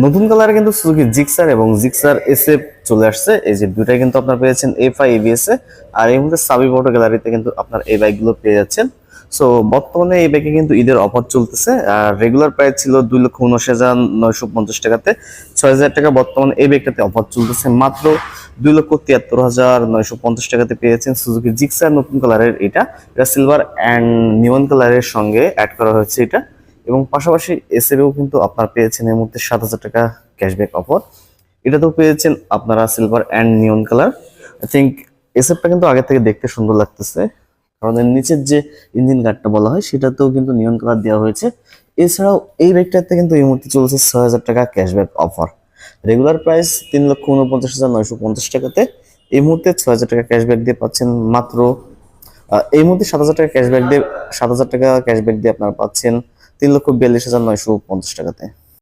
নতুন কালারে কিন্তু সুজুকি জিক্সার এবং জিক্সার এসএফ চলে আসছে। এই যে দুটাই কিন্তু আপনার পেয়েছেন এফআই এবিএস এ। আর এই মুহূর্তে সাবি মোটর গ্যালারিতে কিন্তু আপনার এই বাইকগুলো পেয়ে যাচ্ছেন। সো বর্তমানে এই বাইকে কিন্তু ঈদের অফার চলতেছে। আর রেগুলার প্রাইস ছিল 2,79,950 টাকাতে, 6,000 টাকা বর্তমানে এই বাইকটাতে অফার চলতেছে মাত্র 2,73,950 টাকাতে পেয়েছেন সুজুকি জিক্সার নতুন কালারের। এটা এটা সিলভার অ্যান্ড নিয়ন কালারের সঙ্গে অ্যাড করা হয়েছে এটা। এবং পাশাপাশি এসএফেও কিন্তু আপনারা পেয়েছেন এর মধ্যে 7,000 টাকা ক্যাশব্যাক অফার। এটাতেও পেয়েছেন আপনারা silver and neon colour. I think এসএফটা কিন্তু আগে থেকে দেখতে সুন্দর লাগতেছে, কারণ এর নিচের যে ইঞ্জিন গার্ডটা বলা হয় সেটাতেও কিন্তু নিয়ন কালার দেওয়া হয়েছে। এছাড়াও এই বাইকটাতে কিন্তু এই মুহূর্তে চলছে 6,000 টাকা ক্যাশব্যাক অফার। রেগুলার প্রাইস 3,49,950 টাকাতে, এই মুহূর্তে 6,000 টাকা ক্যাশব্যাক দিয়ে পাচ্ছেন মাত্র এই মুহূর্তে 7,000 টাকা ক্যাশব্যাক দিয়ে 7,000 টাকা ক্যাশব্যাক দিয়ে আপনারা পাচ্ছেন 3,42,950 টাকাতে।